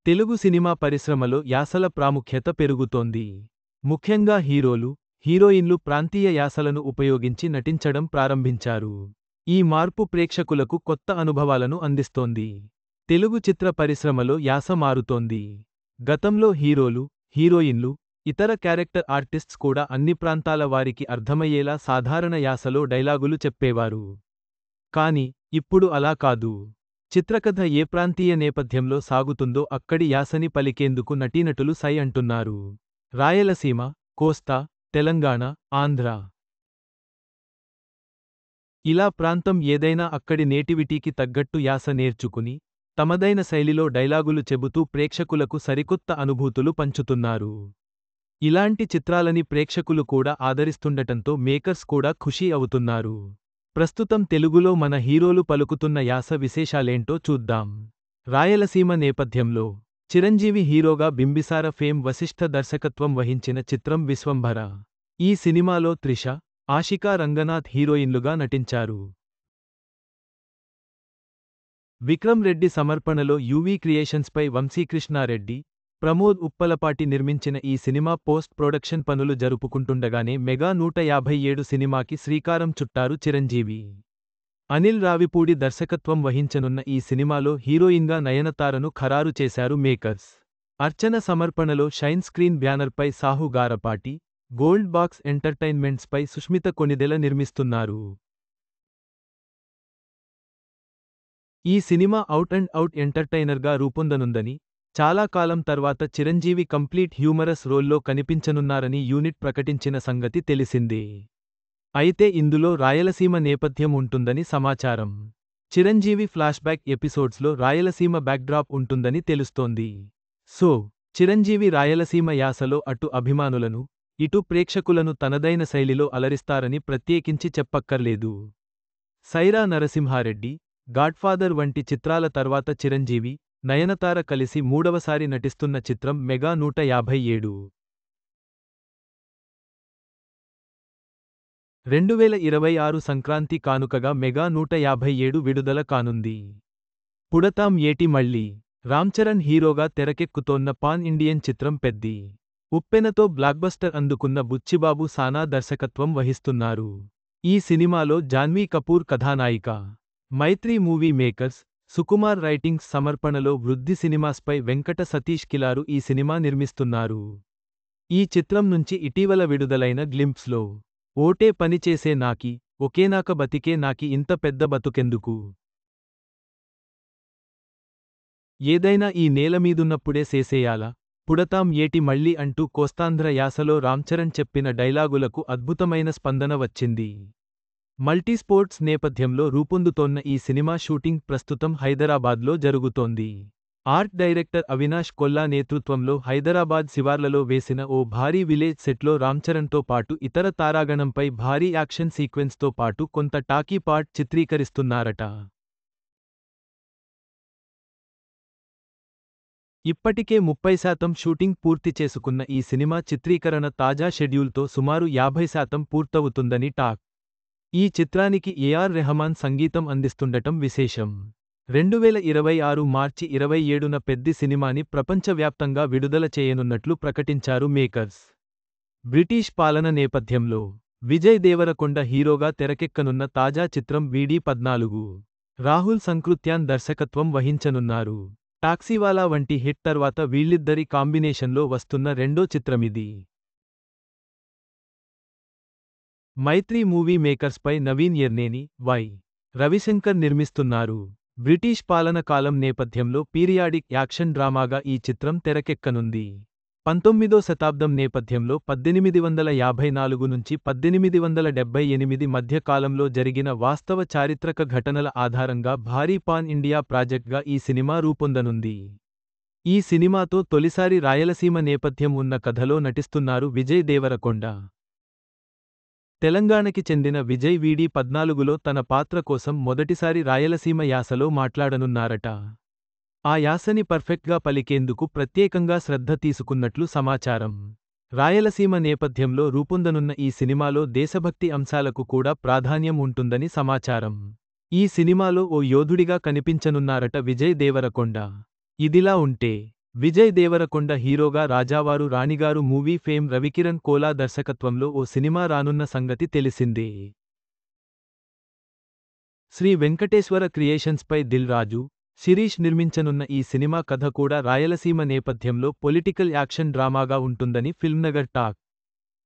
Telugu cinema పరిశ్రమలో యాసల ప్రాముఖ్యత పెరుగుతోంది. ముఖ్యంగా హీరోలు, హీరోయిన్లు ప్రాంతీయ యాసలను ఉపయోగించి నటించడం ప్రారంభించారు. ఈ మార్పు ప్రేక్షకులకు కొత్త అనుభవాలను అందిస్తోంది. తెలుగు చిత్ర పరిశ్రమలో యాస మారుతోంది. గతంలో హీరోలు, హీరోయిన్లు, ఇతర క్యారెక్టర్ ఆర్టిస్ట్స్ కూడా అన్ని ప్రాంతాల వారికి అర్థమయ్యేలా సాధారణ యాసలో డైలాగులు చెప్పేవారు. కానీ, ఇప్పుడు అలా కాదు. చిత్రకథ ఏ ప్రాంతీయ నేపథ్యంలో సాగుతుందో అక్కడి యాసని పలికేందుకు నటీనటులు సై అంటున్నారు. రాయలసీమ, కోస్తా, తెలంగాణ, ఆంధ్ర. ఇలా ప్రాంతం ఏదైనా అక్కడి నేటివిటీకి తగ్గట్టు యాస నేర్చుకుని, తమదైన శైలిలో డైలాగులు చెబుతూ ప్రేక్షకులకు సరికొత్త అనుభూతులు పంచుతున్నారు. ఇలాంటి చిత్రాలని ప్రేక్షకులు కూడా ఆదరిస్తుండటంతో మేకర్స్ కూడా ఖుషీ అవుతున్నారు. ప్రస్తుతం తెలుగులో మన హీరోలు పలుకుతున్న యాస విశేషాలేంటో చూద్దాం. రాయలసీమ నేపథ్యంలో చిరంజీవి హీరోగా బింబిసార ఫేమ్ వశిష్ఠ దర్శకత్వం వహించిన చిత్రం విశ్వంభర. ఈ సినిమాలో త్రిష, ఆషికా రంగనాథ్ హీరోయిన్లుగా నటించారు. విక్రమ్ రెడ్డి సమర్పణలో యువి క్రియేషన్స్పై వంశీకృష్ణారెడ్డి, ప్రమోద్ ఉప్పలపాటి నిర్మించిన ఈ సినిమా పోస్ట్ ప్రొడక్షన్ పనులు జరుపుకుంటుండగానే మెగా 157 సినిమాకి శ్రీకారం చుట్టారు చిరంజీవి. అనిల్ రావిపూడి దర్శకత్వం వహించనున్న ఈ సినిమాలో హీరోయిన్గా నయనతారను ఖరారు చేశారు మేకర్స్. అర్చన సమర్పణలో షైన్ స్క్రీన్ బ్యానర్పై సాహు గారపాటి, గోల్డ్ బాక్స్ ఎంటర్టైన్మెంట్స్పై సుష్మిత కొణిదెల నిర్మిస్తున్నారు. ఈ సినిమా అవుట్ అండ్ అవుట్ ఎంటర్టైనర్గా రూపొందనుందని, చాలా కాలం తర్వాత చిరంజీవి కంప్లీట్ హ్యూమరస్ రోల్లో కనిపించనున్నారని యూనిట్ ప్రకటించిన సంగతి తెలిసిందే. అయితే ఇందులో రాయలసీమ నేపథ్యం ఉంటుందని సమాచారం. చిరంజీవి ఫ్లాష్బ్యాక్ ఎపిసోడ్స్లో రాయలసీమ బ్యాక్డ్రాప్ ఉంటుందని తెలుస్తోంది. సో, చిరంజీవి రాయలసీమ యాసలో అటు అభిమానులను, ఇటు ప్రేక్షకులను తనదైన శైలిలో అలరిస్తారని ప్రత్యేకించి చెప్పక్కర్లేదు. సైరా నరసింహారెడ్డి, గాడ్ఫాదర్ వంటి చిత్రాల తర్వాత చిరంజీవి, నయనతార కలిసి మూడవసారి నటిస్తున్న చిత్రం మెగా 157. 2026 సంక్రాంతి కానుకగా మెగా 157 విడుదల కానుంది. పుడతాం ఏటి మళ్ళీ. రామ్చరణ్ హీరోగా తెరకెక్కుతోన్న పాన్ ఇండియన్ చిత్రం పెద్ది. ఉప్పెనతో బ్లాక్బస్టర్ అందుకున్న బుచ్చిబాబు సానా దర్శకత్వం వహిస్తున్నారు. ఈ సినిమాలో జాన్వీ కపూర్ కథానాయిక. మైత్రి మూవీ మేకర్స్, సుకుమార్ రైటింగ్స్ సమర్పణలో వృద్ధి సినిమాస్పై వెంకట సతీష్ కిలారు ఈ సినిమా నిర్మిస్తున్నారు. ఈ చిత్రం నుంచి ఇటీవల విడుదలైన గ్లింప్స్లో ఓటే పనిచేసే నాకి, ఒకేనాక బతికే నాకి ఇంత పెద్ద బతుకెందుకు? ఏదైనా ఈ నేలమీదున్నప్పుడే సేసేయాలా? పుడతాం ఏటి మళ్ళీ అంటూ కోస్తాంధ్ర యాసలో రామ్చరణ్ చెప్పిన డైలాగులకు అద్భుతమైన స్పందన వచ్చింది. మల్టీస్పోర్ట్స్ నేపథ్యంలో రూపొందుతోన్న ఈ సినిమా షూటింగ్ ప్రస్తుతం హైదరాబాద్లో జరుగుతోంది. ఆర్ట్ డైరెక్టర్ అవినాష్ కొల్లా నేతృత్వంలో హైదరాబాద్ శివార్లలో వేసిన ఓ భారీ విలేజ్ సెట్లో రామ్చరణ్తో పాటు ఇతర తారాగణంపై భారీ యాక్షన్ సీక్వెన్స్తో పాటు కొంత టాకీ పార్ట్ చిత్రీకరిస్తున్నారట. ఇప్పటికే 30% షూటింగ్ పూర్తి చేసుకున్న ఈ సినిమా చిత్రీకరణ తాజా షెడ్యూల్తో సుమారు 50% పూర్తవుతుందని టాక్. ఈ చిత్రానికి ఏఆర్ రెహమాన్ సంగీతం అందిస్తుండటం విశేషం. 2026 మార్చి 27న పెద్ది సినిమాని ప్రపంచవ్యాప్తంగా విడుదల చేయనున్నట్లు ప్రకటించారు మేకర్స్. బ్రిటిష్ పాలన నేపథ్యంలో విజయ్ దేవరకొండ హీరోగా తెరకెక్కనున్న తాజా చిత్రం వీడీ-14. రాహుల్ సంకృత్యాన్ దర్శకత్వం వహించనున్నారు. టాక్సీవాలా వంటి హిట్ తర్వాత వీళ్ళిద్దరి కాంబినేషన్లో వస్తున్న రెండో చిత్రమిది. మైత్రి మూవీ మేకర్స్పై నవీన్ ఎర్నేని, వై. రవిశంకర్ నిర్మిస్తున్నారు. బ్రిటిష్ పాలన కాలం నేపథ్యంలో పీరియాడిక్ యాక్షన్ డ్రామాగా ఈ చిత్రం తెరకెక్కనుంది. 19వ శతాబ్దం నేపథ్యంలో 1854 నుంచి 1878 మధ్య కాలంలో జరిగిన వాస్తవ చారిత్రక ఘటనల ఆధారంగా భారీ పాన్ ఇండియా ప్రాజెక్ట్గా ఈ సినిమా రూపొందనుంది. ఈ సినిమాతో తొలిసారి రాయలసీమ నేపథ్యం ఉన్న కథలో నటిస్తున్నారు విజయ్ దేవరకొండ. తెలంగాణకి చెందిన విజయ్ వీడీ-14లో తన పాత్ర కోసం మొదటిసారి రాయలసీమ యాసలో మాట్లాడనున్నారట. ఆ యాసని పర్ఫెక్ట్గా పలికేందుకు ప్రత్యేకంగా శ్రద్ధ తీసుకున్నట్లు సమాచారం. రాయలసీమ నేపథ్యంలో రూపొందనున్న ఈ సినిమాలో దేశభక్తి అంశాలకు కూడా ప్రాధాన్యం ఉంటుందని సమాచారం. ఈ సినిమాలో ఓ యోధుడిగా కనిపించనున్నారట విజయ్ దేవరకొండ. ఇదిలా ఉంటే విజయ్ దేవరకొండ హీరోగా రాజావారు రాణిగారు మూవీ ఫేమ్ రవికిరణ్ కోలా దర్శకత్వంలో ఓ సినిమా రానున్న సంగతి తెలిసిందే. శ్రీ వెంకటేశ్వర క్రియేషన్స్పై దిల్ రాజు, శిరీష్ నిర్మించనున్న ఈ సినిమా కథ కూడా రాయలసీమ నేపథ్యంలో పొలిటికల్ యాక్షన్ డ్రామాగా ఉంటుందని ఫిల్మ్నగర్ టాక్.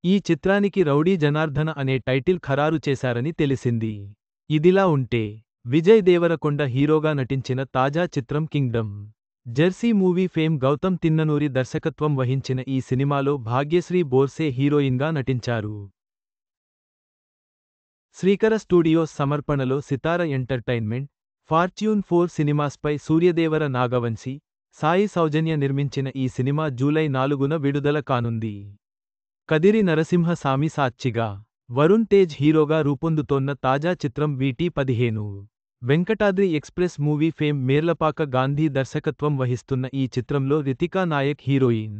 ఈ చిత్రానికి రౌడీ జనార్దన అనే టైటిల్ ఖరారు చేశారని తెలిసింది. ఇదిలా ఉంటే, విజయ్ దేవరకొండ హీరోగా నటించిన తాజా చిత్రం kingdom. Jersey movie fame Gautam Tinnanuri దర్శకత్వం వహించిన ఈ సినిమాలో భాగ్యశ్రీ బోర్సే హీరోయిన్గా నటించారు. శ్రీకర స్టూడియోస్ సమర్పణలో సితార ఎంటర్టైన్మెంట్, ఫార్చ్యూన్ 4 సినిమాస్పై సూర్యదేవర నాగవంశి, సాయి సౌజన్య నిర్మించిన ఈ సినిమా జూలై 4న విడుదల కానుంది. కదిరి నరసింహ సామి సాక్షిగా వరుణ్ తేజ్ హీరోగా రూపొందుతోన్న తాజా చిత్రం VT-15. Venkatadri express movie fame Merlapaka Gandhi దర్శకత్వం వహిస్తున్న ఈ చిత్రంలో Ritika Nayak heroine.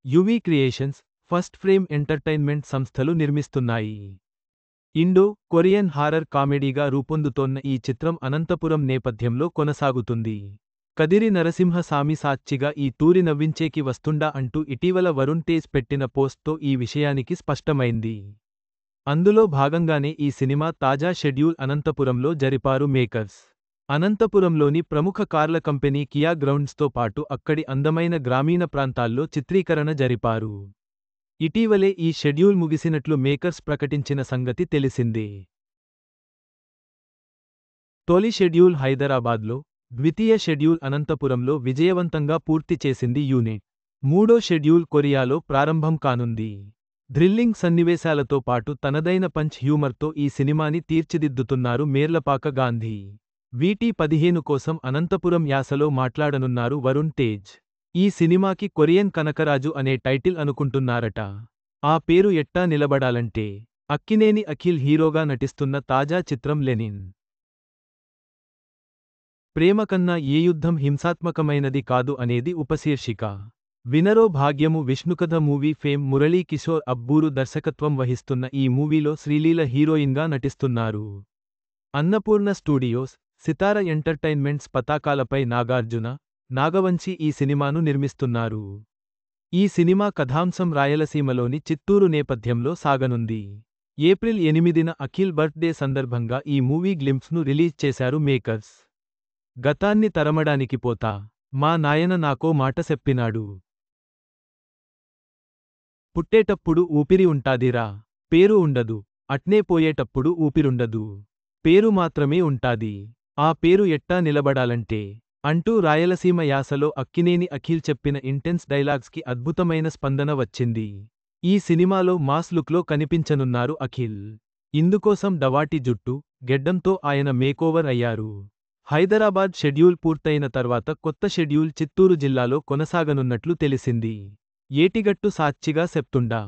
UV creations, first frame entertainment సంస్థలు నిర్మిస్తున్నాయి. ఇండో కొరియన్ హారర్ కామెడీగా రూపొందుతోన్న ఈ చిత్రం అనంతపురం నేపథ్యంలో కొనసాగుతుంది. కదిరి నరసింహ సామి సాక్షిగా ఈ తూరి నవ్వించేకి వస్తుండా అంటూ ఇటీవల వరుణ్ తేజ్ పెట్టిన పోస్ట్తో ఈ విషయానికి స్పష్టమైంది. అందులో భాగంగానే ఈ సినిమా తాజా షెడ్యూల్ అనంతపురంలో జరిపారు మేకర్స్. అనంతపురంలోని ప్రముఖ కార్ల కంపెనీ కియా గ్రౌండ్స్తో పాటు అక్కడి అందమైన గ్రామీణ ప్రాంతాల్లో చిత్రీకరణ జరిపారు. ఇటీవలే ఈ షెడ్యూల్ ముగిసినట్లు మేకర్స్ ప్రకటించిన సంగతి తెలిసిందే. తొలి షెడ్యూల్ హైదరాబాద్లో, ద్వితీయ షెడ్యూల్ అనంతపురంలో విజయవంతంగా పూర్తి చేసింది యూనిట్. మూడో షెడ్యూల్ కొరియాలో ప్రారంభం కానుంది. థ్రిల్లింగ్ సన్నివేశాలతో పాటు తనదైన పంచ్ హ్యూమర్తో ఈ సినిమాని తీర్చిదిద్దుతున్నారు మేర్లపాక గాంధీ. VT-15 కోసం అనంతపురం యాసలో మాట్లాడనున్నారు వరుణ్ తేజ్. ఈ సినిమాకి కొరియన్ కనకరాజు అనే టైటిల్ అనుకుంటున్నారట. ఆ పేరు ఎట్టా నిలబడాలంటే అక్కినేని అఖిల్ హీరోగా నటిస్తున్న తాజా చిత్రం లెనిన్. ప్రేమ కన్నా ఏ యుద్ధం హింసాత్మకమైనది కాదు అనేది ఉపశీర్షిక. వినరో భాగ్యము విష్ణుకథ మూవీ ఫేమ్ మురళీ కిషోర్ అబ్బూరు దర్శకత్వం వహిస్తున్న ఈ మూవీలో శ్రీలీల హీరోయిన్గా నటిస్తున్నారు. అన్నపూర్ణ స్టూడియోస్, సితార ఎంటర్టైన్మెంట్స్ పతాకాలపై నాగార్జున, నాగవంశి ఈ సినిమాను నిర్మిస్తున్నారు. ఈ సినిమా కథాంశం రాయలసీమలోని చిత్తూరు నేపథ్యంలో సాగనుంది. ఏప్రిల్ 8న అఖిల్ బర్త్డే సందర్భంగా ఈ మూవీ గ్లింప్స్ను రిలీజ్ చేశారు మేకర్స్. గతాన్ని తరమడానికి పోతా, మా నాయన నాకో మాట చెప్పినాడు. పుట్టేటప్పుడు ఊపిరి ఉంటాదిరా, పేరు ఉండదు. అట్నే పోయేటప్పుడు ఊపిరుండదు, పేరు మాత్రమే ఉంటాది. ఆ పేరు ఎట్టా నిలబడాలంటే అంటూ రాయలసీమ యాసలో అక్కినేని అఖిల్ చెప్పిన ఇంటెన్స్ డైలాగ్స్కి అద్భుతమైన స్పందన వచ్చింది. ఈ సినిమాలో మాస్ లుక్లో కనిపించనున్నారు అఖిల్. ఇందుకోసం డవాటి జుట్టు, గెడ్డంతో ఆయన మేకోవర్ అయ్యారు. హైదరాబాద్ షెడ్యూల్ పూర్తయిన తర్వాత కొత్త షెడ్యూల్ చిత్తూరు జిల్లాలో కొనసాగనున్నట్లు తెలిసింది. ఏటిగట్టు సాక్షిగా చెప్తుండా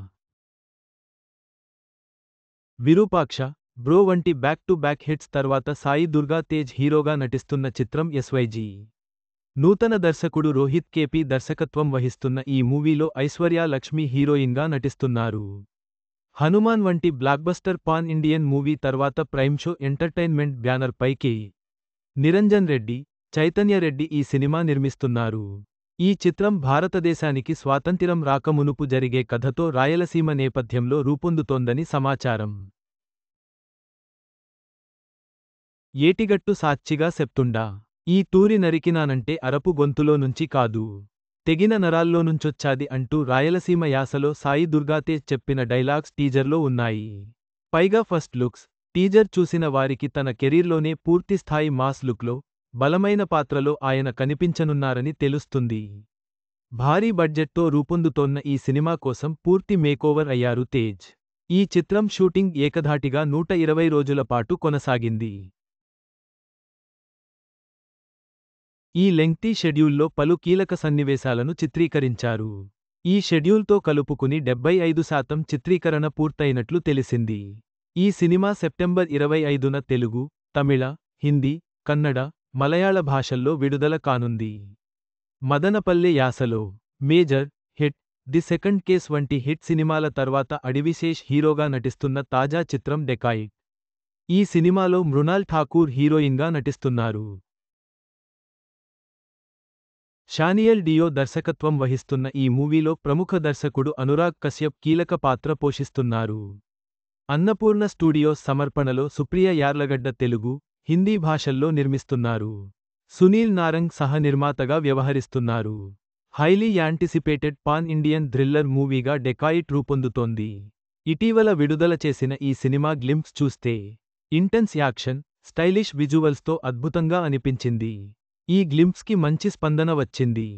విరూపాక్ష, బ్రో వంటి బ్యాక్ టు బ్యాక్ హిట్స్ తర్వాత సాయి దుర్గా తేజ్ హీరోగా నటిస్తున్న చిత్రం SYG. నూతన దర్శకుడు రోహిత్ కేపీ దర్శకత్వం వహిస్తున్న ఈ మూవీలో ఐశ్వర్య లక్ష్మి హీరోయిన్గా నటిస్తున్నారు. హనుమాన్ వంటి బ్లాక్బస్టర్ పాన్ ఇండియన్ మూవీ తర్వాత ప్రైమ్ షో ఎంటర్టైన్మెంట్ బ్యానర్ పై కె. నిరంజన్ రెడ్డి, చైతన్య రెడ్డి ఈ సినిమా నిర్మిస్తున్నారు. ఈ చిత్రం భారతదేశానికి స్వాతంత్ర్యం రాకమునుపు జరిగే కథతో రాయలసీమ నేపథ్యంలో రూపొందుతోందని సమాచారం. ఏటిగట్టు సాక్షిగా చెప్తుండా ఈ తూరి నరికినానంటే అరపు గొంతులో నుంచి కాదు, తెగిన నరాల్లోనుంచొచ్చాది అంటూ రాయలసీమ యాసలో సాయి దుర్గాతేజ్ చెప్పిన డైలాగ్స్ టీజర్లో ఉన్నాయి. పైగా ఫస్ట్ లుక్స్, టీజర్ చూసిన వారికి తన కెరీర్లోనే పూర్తిస్థాయి మాస్ లుక్లో, బలమైన పాత్రలో ఆయన కనిపించనున్నారని తెలుస్తుంది. భారీ బడ్జెట్తో రూపొందుతోన్న ఈ సినిమా కోసం పూర్తి మేకోవర్ అయ్యారు తేజ్. ఈ చిత్రం షూటింగ్ ఏకధాటిగా 120 రోజుల పాటు కొనసాగింది. ఈ లెంగ్తీ షెడ్యూల్లో పలు కీలక సన్నివేశాలను చిత్రీకరించారు. ఈ షెడ్యూల్తో కలుపుకుని 75% చిత్రీకరణ పూర్తయినట్లు తెలిసింది. ఈ సినిమా సెప్టెంబర్ 25న తెలుగు, తమిళ, హిందీ, కన్నడ, మలయాళ భాషల్లో విడుదల కానుంది. మదనపల్లె యాసలో major hit, the second case వంటి హిట్ సినిమాల తర్వాత అడివిశేష్ హీరోగా నటిస్తున్న తాజా చిత్రం డెకాయిట్. ఈ సినిమాలో మృణాల్ ఠాకూర్ హీరోయిన్గా నటిస్తున్నారు. షానియల్ డియో దర్శకత్వం వహిస్తున్న ఈ మూవీలో ప్రముఖ దర్శకుడు అనురాగ్ కశ్యప్ కీలక పాత్ర పోషిస్తున్నారు. అన్నపూర్ణ స్టూడియోస్ సమర్పణలో సుప్రియ యార్లగడ్డ తెలుగు, హిందీ భాషల్లో నిర్మిస్తున్నారు. సునీల్ నారంగ్ సహ-నిర్మాతగా వ్యవహరిస్తున్నారు. Highly anticipated pan Indian thriller మూవీగా డెకాయిట్ రూపొందుతోంది. ఇటీవల విడుదల చేసిన ఈ సినిమా గ్లింప్స్ చూస్తే ఇంటెన్స్ యాక్షన్, స్టైలిష్ విజువల్స్తో అద్భుతంగా అనిపించింది. ఈ గ్లింప్స్కి మంచి స్పందన వచ్చింది.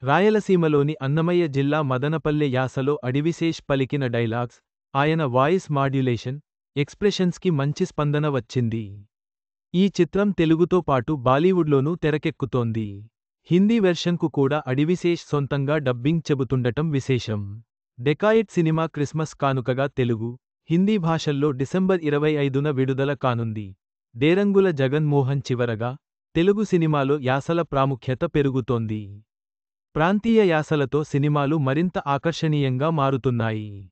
రాయలసీమలోని అన్నమయ్య జిల్లా మదనపల్లె యాసలో అడివిశేష్ పలికిన డైలాగ్స్, ఆయన వాయిస్ మాడ్యులేషన్, ఎక్స్ప్రెషన్స్కి మంచి స్పందన వచ్చింది. ఈ చిత్రం తెలుగుతో పాటు బాలీవుడ్లోనూ తెరకెక్కుతోంది. హిందీ వెర్షన్కు కూడా అడివిశేష్ సొంతంగా డబ్బింగ్ చెబుతుండటం విశేషం. డెకాయిట్ సినిమా క్రిస్మస్ కానుకగా తెలుగు, హిందీ భాషల్లో డిసెంబర్ 25న విడుదల కానుంది. డేరంగుల జగన్ మోహన్ చివరగా, తెలుగు సినిమాలో యాసల ప్రాముఖ్యత పెరుగుతోంది. ప్రాంతీయ యాసలతో సినిమాలు మరింత ఆకర్షణీయంగా మారుతున్నాయి.